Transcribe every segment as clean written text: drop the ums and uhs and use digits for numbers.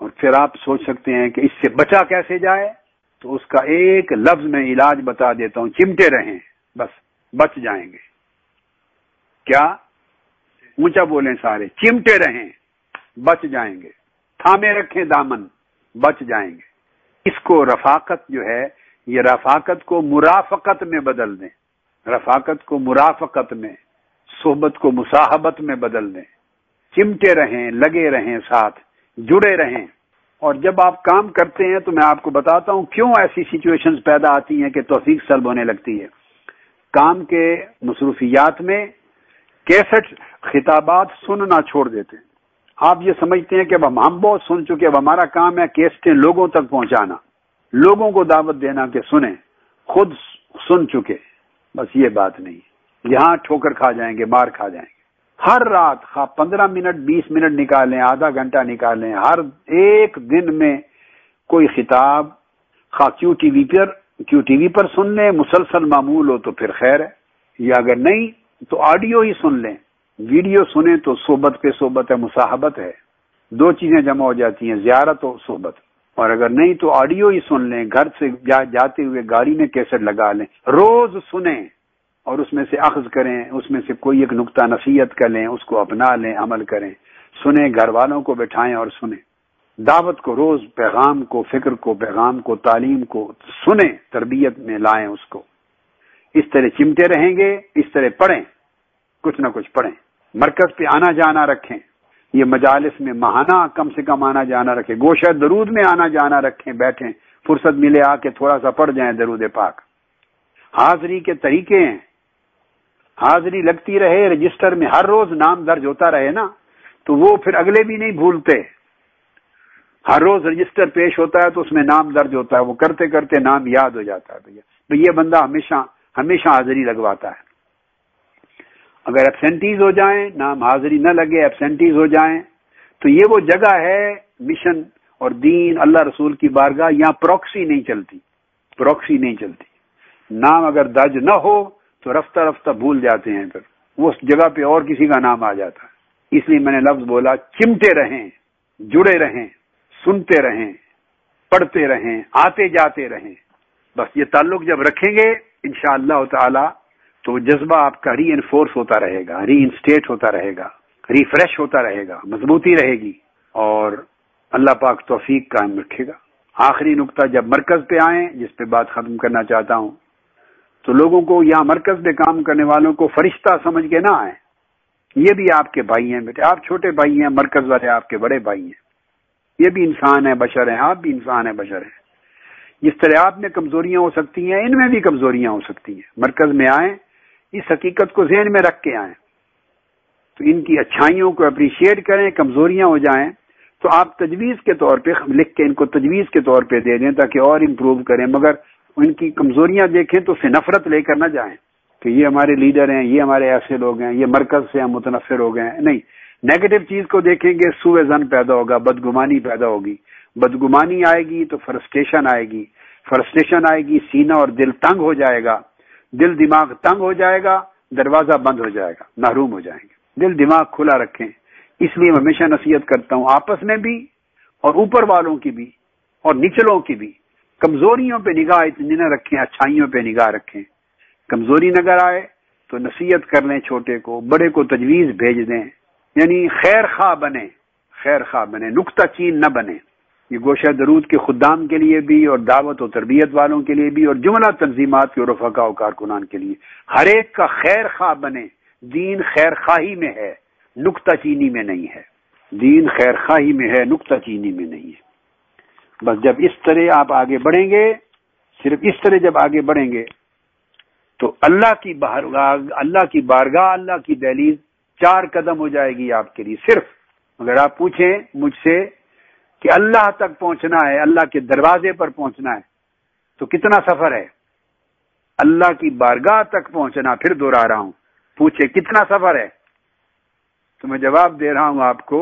اور پھر آپ سوچ سکتے ہیں کہ اس سے بچا کیسے جائے، تو اس کا ایک لفظ میں علاج بتا دیتا ہوں، چمٹے رہیں، بس بچ جائیں گے۔ کیا؟ اونچا بولیں سارے، چمٹے رہیں، بچ جائیں گے، تھامے رکھیں دامن، بچ جائیں گے۔ اس کو رفاقت جو ہے، یہ رفاقت کو مرافقت میں بدل دیں، رفاقت کو مرافقت میں، صحبت کو مصاحبت میں بدل دیں۔ چمٹے رہیں، لگے رہیں، ساتھ جڑے رہیں۔ اور جب آپ کام کرتے ہیں تو میں آپ کو بتاتا ہوں کیوں ایسی سچویشنز پیدا آتی ہیں کہ توفیق سلب ہونے لگتی ہے۔ کام کے مصروفیات میں کیسٹ خطابات سننا چھوڑ دیتے ہیں۔ آپ یہ سمجھتے ہیں کہ اب ہم بہت سن چکے، اب ہمارا کام ہے کیسٹیں لوگوں تک پہنچانا، لوگوں کو دعوت دینا کہ سنیں، خود سن چکے۔ بس یہ بات نہیں، یہاں ٹھوکر کھا جائیں گے، مار کھا جائیں گے۔ ہر رات 15 منٹ 20 منٹ نکالیں، آدھا گھنٹہ نکالیں، ہر ایک دن میں کوئی خطاب، کیو ٹی وی پر سن لیں، مسلسل معمول ہو تو پھر خیر ہے، یا اگر نہیں تو آڈیو ہی سن لیں۔ ویڈیو سنیں تو صحبت پہ صحبت ہے، مصاحبت ہے، دو چیزیں جمع ہو جاتی ہیں، زیارت و صحبت۔ اور اگر نہیں تو آڈیو ہی سن لیں، گھر سے جاتے ہوئے گاڑی میں کیسٹ لگا لیں، روز سنیں اور اس میں سے اخذ کریں، اس میں سے کوئی ایک نقطہ نصیحت کر لیں، اس کو اپنا لیں، عمل کریں، سنیں، گھر والوں کو بٹھائیں اور سنیں، دعوت کو، روز پیغام کو، فکر کو، پیغام کو، تعلیم کو سنیں، تربیت میں لائیں اس کو۔ اس طرح چمٹے رہیں گے، اس طرح پڑھیں، کچھ نہ کچھ پڑھیں، مرکز پہ آنا جانا رکھیں، یہ مجالس میں ماہانہ کم سے کم آنا جانا رکھیں، گوشہ درود میں آنا جانا رکھیں، بیٹھیں، فرصت ملے آ کے تھوڑا سا پڑھ جائیں درود پاک۔ حاضری کے طریقے ہیں، حاضری لگتی رہے، رجسٹر میں ہر روز نام درج ہوتا رہے نا، تو وہ پھر اگلے بھی نہیں بھولتے۔ ہر روز رجسٹر پیش ہوتا ہے تو اس میں نام درج ہوتا ہے، وہ کرتے کرتے نام یاد ہو جاتا ہے، بھیا یہ بندہ ہمیشہ حاضری لگواتا ہے۔ اگر ایبسینٹیز ہو جائیں، نام حاضری نہ لگے، ایبسینٹیز ہو جائیں، تو یہ وہ جگہ ہے مشن اور دین اللہ رسول کی بارگاہ، یہاں پروکسی نہیں چلتی، پروکسی نہیں چلتی۔ نام اگر درج نہ ہو تو رفتہ رفتہ بھول جاتے ہیں، پھر وہ اس جگہ پہ اور کسی کا نام آ جاتا ہے۔ اس لیے میں نے لفظ بولا، چمٹے رہیں، جڑے رہیں، سنتے رہیں، پڑھتے رہیں، آتے جاتے رہیں۔ بس یہ تعلق جب رکھیں گے انشاءاللہ تعالی تو وہ جذبہ آپ کا ری انفورس ہوتا رہے گا، ری انسٹیٹ ہوتا رہے گا، ریفریش ہوتا رہے گا، مضبوطی رہے گی، اور اللہ پاک توفیق قائم رکھے گا۔ آخری نقطہ، جب مرکز پہ آئیں، جس پہ بات ختم کرنا چاہتا ہوں، تو لوگوں کو یہاں مرکز پہ کام کرنے والوں کو فرشتہ سمجھ کے نہ آئیں، یہ بھی آپ کے بھائی ہیں بیٹے، آپ چھوٹے بھائی ہیں، مرکز والے آپ کے بڑے بھائی ہیں، یہ بھی انسان ہیں، بشر ہیں، آپ بھی انسان ہیں، بشر ہیں۔ جس طرح آپ میں کمزوریاں ہو سکتی ہیں، ان میں بھی کمزوریاں ہو سکتی ہیں۔ مرکز میں آئیں، اس حقیقت کو ذہن میں رکھ کے آئیں، تو ان کی اچھائیوں کو اپریشیٹ کریں، کمزوریاں ہو جائیں تو آپ تجویز کے طور پہ لکھ کے ان کو تجویز کے طور پہ دے دیں تاکہ اور امپروو کریں، مگر ان کی کمزوریاں دیکھیں تو اسے نفرت لے کر نہ جائیں کہ یہ ہمارے لیڈر ہیں، یہ ہمارے ایسے لوگ ہیں، یہ مرکز سے ہم متنفر ہو گئے ہیں۔ نہیں، نیگیٹو چیز کو دیکھیں گے، سوء ظن پیدا ہوگا، بدگمانی پیدا ہوگی، بدگمانی آئے گی تو فرسٹریشن آئے گی، فرسٹریشن آئے گی، سینہ اور دل تنگ ہو جائے گا، دل دماغ تنگ ہو جائے گا، دروازہ بند ہو جائے گا، محروم ہو جائیں گے۔ دل دماغ کھلا رکھیں، اس لیے میں ہمیشہ نصیحت کرتا ہوں، آپس میں بھی اور اوپر والوں کی بھی اور نچلوں کی بھی، کمزوریوں پہ نگاہ اتنی نہ رکھیں، اچھائیوں پہ نگاہ رکھیں۔ کمزوری نظر آئے تو نصیحت کر لیں، چھوٹے کو، بڑے کو تجویز بھیج دیں، یعنی خیر خواہ بنے، خیر خواہ بنے، نکتہ چین نہ بنے۔ یہ گوشہ درود کے خدام کے لیے بھی اور دعوت و تربیت والوں کے لیے بھی اور جملہ تنظیمات کے رفقاء و کارکنان کے لیے، ہر ایک کا خیر خواہ بنے۔ دین خیر خواہی میں ہے، نکتہ چینی میں نہیں ہے، دین خیر خواہی میں ہے، نکتہ چینی میں نہیں ہے۔ بس جب اس طرح آپ آگے بڑھیں گے، صرف اس طرح جب آگے بڑھیں گے تو اللہ کی بارگاہ، اللہ کی دہلیز 4 قدم ہو جائے گی آپ کے لیے۔ صرف اگر آپ پوچھیں مجھ سے کہ اللہ تک پہنچنا ہے، اللہ کے دروازے پر پہنچنا ہے تو کتنا سفر ہے؟ اللہ کی بارگاہ تک پہنچنا، پھر دوہرا رہا ہوں، پوچھے کتنا سفر ہے تو میں جواب دے رہا ہوں آپ کو،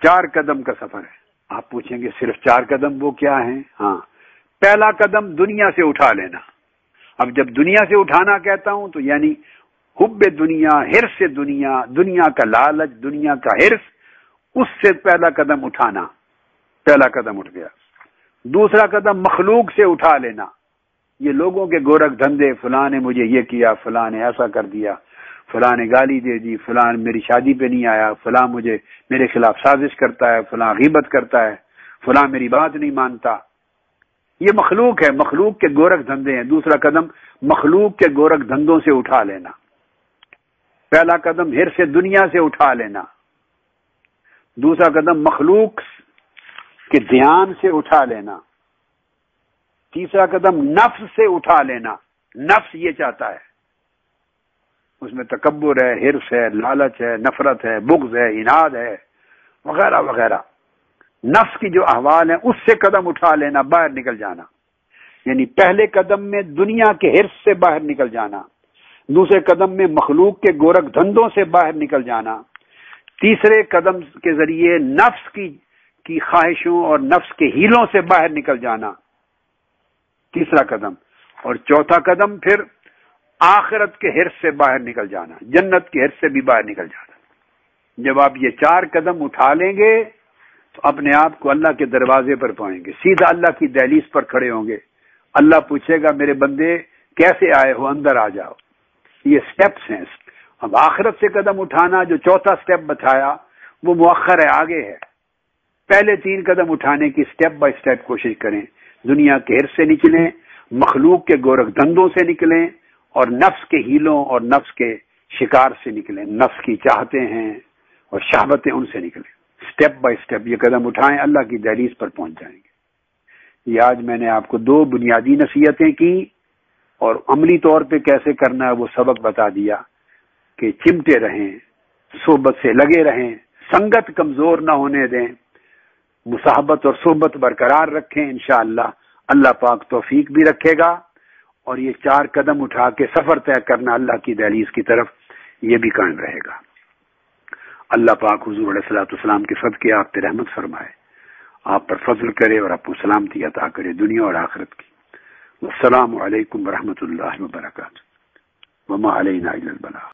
4 قدم کا سفر ہے۔ آپ پوچھیں گے صرف 4 قدم، وہ کیا ہیں؟ ہاں، پہلا قدم دنیا سے اٹھا لینا۔ اب جب دنیا سے اٹھانا کہتا ہوں تو یعنی حب دنیا، حرص دنیا، دنیا کا لالچ، دنیا کا حرص، اس سے پہلا قدم اٹھانا، پہلا قدم اٹھ گیا۔ دوسرا قدم مخلوق سے اٹھا لینا، یہ لوگوں کے گورکھ دھندے، فلاں نے مجھے یہ کیا، فلاں نے ایسا کر دیا، فلاں نے گالی دے دی، فلاں میری شادی پہ نہیں آیا، فلاں مجھے میرے خلاف سازش کرتا ہے، فلاں غیبت کرتا ہے، فلاں میری بات نہیں مانتا، یہ مخلوق ہے، مخلوق کے گورکھ دھندے ہیں۔ دوسرا قدم مخلوق کے گورکھ دھندوں سے اٹھا لینا، پہلا قدم حرص دنیا سے اٹھا لینا، دوسرا قدم مخلوق کے دھیان سے اٹھا لینا، تیسرا قدم نفس سے اٹھا لینا۔ نفس یہ چاہتا ہے، اس میں تکبر ہے، حرص ہے، لالچ ہے، نفرت ہے، بغض ہے، عناد ہے، وغیرہ وغیرہ۔ نفس کی جو احوال ہیں اس سے قدم اٹھا لینا، باہر نکل جانا، یعنی پہلے قدم میں دنیا کے حرص سے باہر نکل جانا، دوسرے قدم میں مخلوق کے گورکھ دھندوں سے باہر نکل جانا، تیسرے قدم کے ذریعے نفس کی خواہشوں اور نفس کے ہیلوں سے باہر نکل جانا، تیسرا قدم، اور چوتھا قدم پھر آخرت کے حرص سے باہر نکل جانا، جنت کے حرص سے بھی باہر نکل جانا۔ جب آپ یہ 4 قدم اٹھا لیں گے تو اپنے آپ کو اللہ کے دروازے پر پائیں گے، سیدھا اللہ کی دہلیز پر کھڑے ہوں گے۔ اللہ پوچھے گا میرے بندے کیسے آئے ہو، اندر آ جاؤ۔ یہ سٹیپس ہیں۔ اب آخرت سے قدم اٹھانا جو چوتھا سٹیپ بتایا وہ مؤخر ہے، آگے ہے۔ پہلے 3 قدم اٹھانے کی سٹیپ بائی سٹیپ کوشش کریں، دنیا کے حرص سے نکلیں، مخلوق کے گورکھ دھندوں سے نکلیں، اور نفس کے ہیلوں اور نفس کے شکار سے نکلیں، نفس کی چاہتے ہیں اور شہوتیں، ان سے نکلیں۔ سٹیپ بائی سٹیپ یہ قدم اٹھائیں، اللہ کی دہلیز پر پہنچ جائیں گے۔ یہ آج میں نے آپ کو 2 بنیادی نصیحتیں کی اور عملی طور پہ کیسے کرنا ہے وہ سبق بتا دیا کہ چمٹے رہیں، صحبت سے لگے رہیں، سنگت کمزور نہ ہونے دیں، مصاحبت اور صحبت برقرار رکھیں، انشاءاللہ اللہ پاک توفیق بھی رکھے گا، اور یہ 4 قدم اٹھا کے سفر طے کرنا اللہ کی دہلیز کی طرف، یہ بھی قائم رہے گا۔ اللہ پاک حضور علیہ الصلوۃ والسلام کے صدقے آپ پہ رحمت فرمائے، آپ پر فضل کرے اور آپ کو سلامتی عطا کرے دنیا اور آخرت کی۔ السلام علیکم ورحمۃ اللہ وبرکاتہ۔ وما علینا الا البلاغ۔